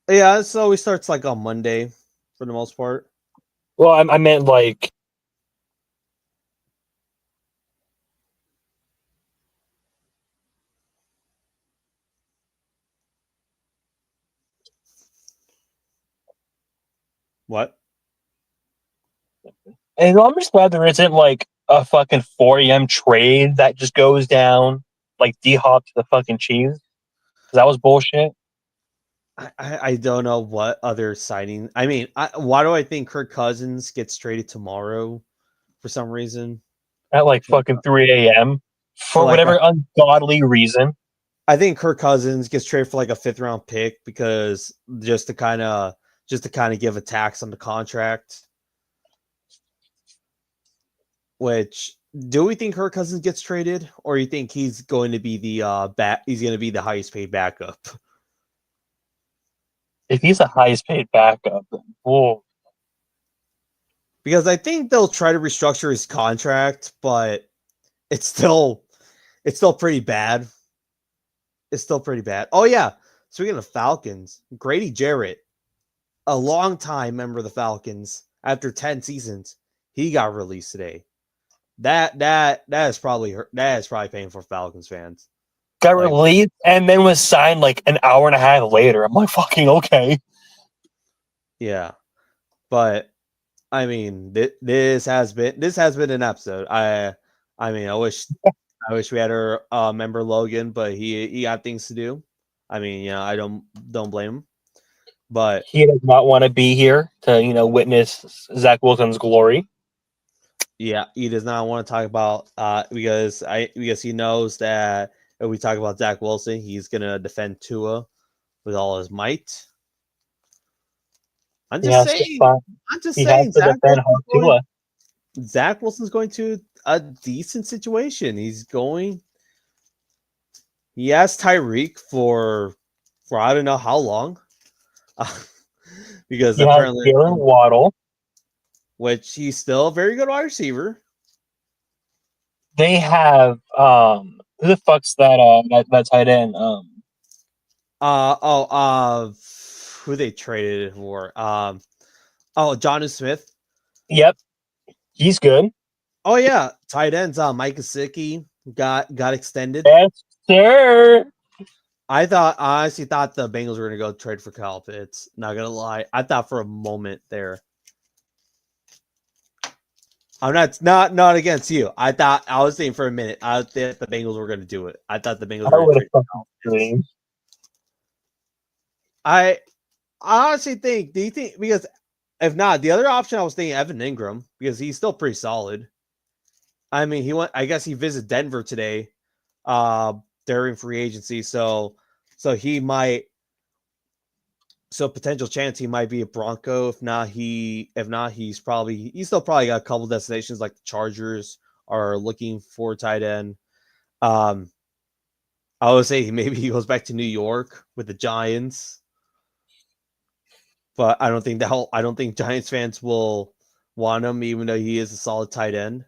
Yeah, so we starts like on Monday for the most part. Well, I meant like. What? And I'm just glad there isn't like a fucking 4 a.m. trade that just goes down like D-Hop to the fucking Chiefs. That was bullshit. I don't know what other signing. I mean, why do I think Kirk Cousins gets traded tomorrow for some reason? At like fucking 3 a.m. for like whatever ungodly reason. I think Kirk Cousins gets traded for like a 5th round pick because just to kind of give a tax on the contract. Which do we think Kirk Cousins gets traded, or you think he's going to be the he's going to be the highest paid backup? If he's the highest paid backup, whoa. Because I think they'll try to restructure his contract, but it's still pretty bad. It's still pretty bad. Oh yeah, speaking of Falcons, Grady Jarrett, a long time member of the Falcons, after 10 seasons, he got released today. That is probably painful for Falcons fans. Got Like- released and then was signed like an hour and a half later. I'm like, fucking okay. Yeah, but I mean, this has been an episode. I mean, I wish we had our member Logan, but he got things to do. I mean, I don't blame him. But He does not want to be here to, witness Zach Wilson's glory. yeah, he does not want to talk about because he knows that if we talk about Zach Wilson, he's gonna defend Tua with all his might. I'm just saying, Zach Wilson's going to a decent situation. He has Tyreek for I don't know how long. Because he apparently has Jalen Waddle, which he's still a very good wide receiver. They have who the fuck's that tight end? Who they traded for? Jonnu Smith. Yep, he's good. Oh yeah, tight ends. Mike Gesicki got extended. Yes, sir. I honestly thought the Bengals were gonna go trade for Kyle Pitts. Not gonna lie, I thought for a moment there. I'm not against you. I was thinking for a minute. I thought the Bengals were gonna do it. I thought the Bengals were gonna trade for Kyle Pitts. I honestly think. Do you think because if not, the other option I was thinking Evan Ingram because he's still pretty solid. I mean, I guess he visited Denver today, during free agency. So he might. So potential chance he might be a Bronco. If not, he's still probably got a couple destinations like the Chargers are looking for tight end. I would say maybe he goes back to New York with the Giants. But I don't think Giants fans will want him, even though he is a solid tight end.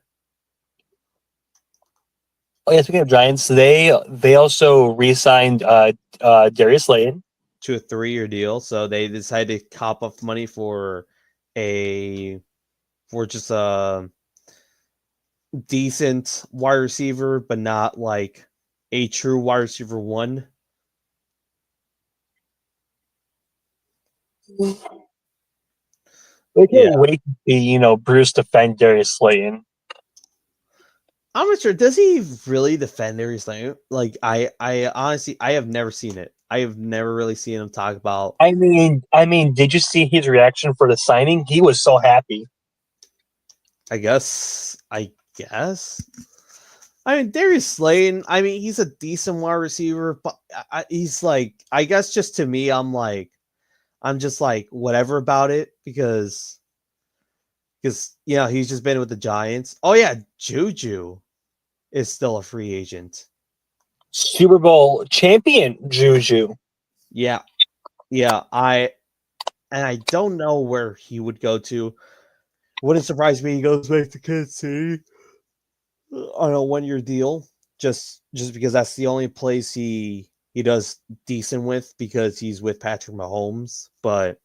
Oh yeah, speaking of Giants, they also re-signed Darius Slayton to a 3-year deal. So they decided to cop up money for just a decent wide receiver, but not like a true wide receiver one. They can't wait to see, Bruce defend Darius Slayton. I'm not sure. Does he really defend Darius Slayton? Like, I honestly, I have never seen it. I have never really seen him talk about. I mean, did you see his reaction for the signing? He was so happy. I guess. I mean, Darius Slayton. I mean, he's a decent wide receiver, but he's like, I guess, just to me, I'm just like whatever about it because he's just been with the Giants. Oh yeah, Juju is still a free agent. Super Bowl champion Juju. Yeah. I don't know where he would go to. Wouldn't surprise me. He goes back to Kansas City on a 1-year deal, just because that's the only place he does decent with because he's with Patrick Mahomes. But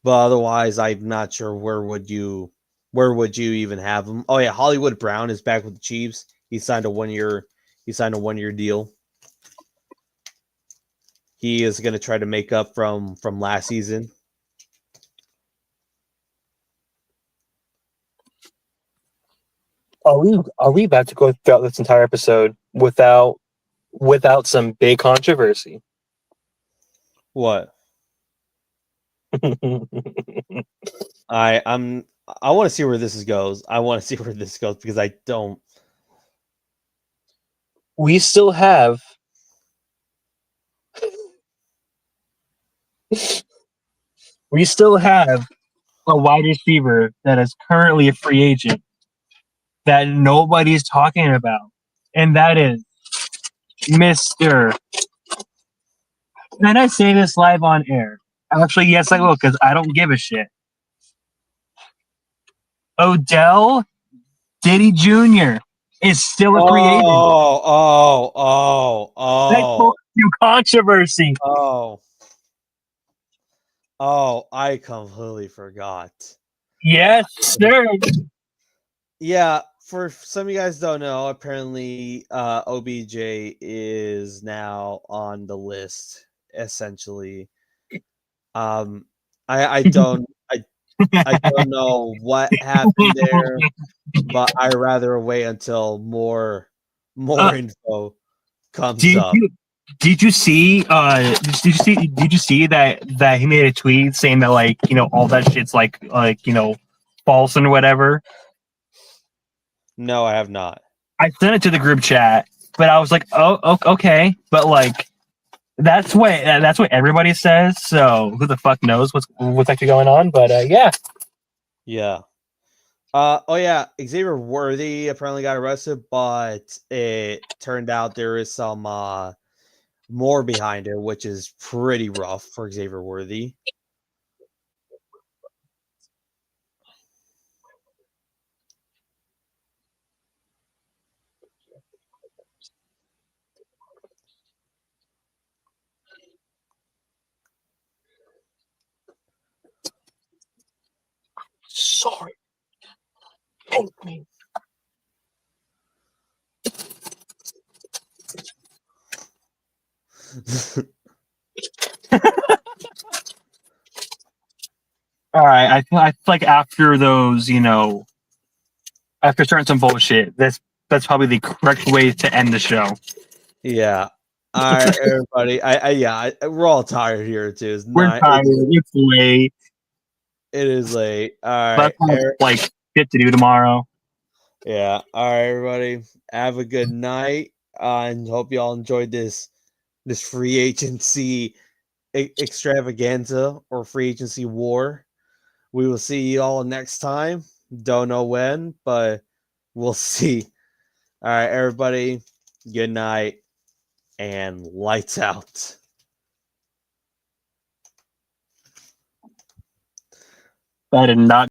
otherwise, I'm not sure where would you even have him. Oh yeah, Hollywood Brown is back with the Chiefs. He signed a 1-year deal. He is going to try to make up from last season. Are we about to go throughout this entire episode without some big controversy? What? I want to see where this goes. I want to see where this goes because I don't. We still have a wide receiver that is currently a free agent that nobody's talking about, and that is Mister. Can I say this live on air? Actually, yes, I will, because I don't give a shit. Odell Diddy Jr. is still a free agent. That caused you controversy. I completely forgot. Yes, sir. Yeah, for some of you guys don't know, apparently OBJ is now on the list, essentially. I don't I don't know what happened there, but I rather wait until more info comes Did up. you did you see that he made a tweet saying that, like, all that shit's like false and whatever? No, I have not. I sent it to the group chat, but I was like, oh, okay, but like that's what everybody says. So who the fuck knows what's actually going on? But yeah. Yeah. Oh yeah, Xavier Worthy apparently got arrested, but it turned out there is some more behind it, which is pretty rough for Xavier Worthy. Sorry. Help me. All right, I feel like after those, after starting some bullshit, that's probably the correct way to end the show. Yeah. All right, everybody. We're all tired here too. We're tired. It's late. It is late. All right. But like shit to do tomorrow. Yeah. All right, everybody. Have a good night. And hope you all enjoyed this free agency extravaganza or free agency war. We will see you all next time. Don't know when, but we'll see. All right, everybody. Good night and lights out. That did not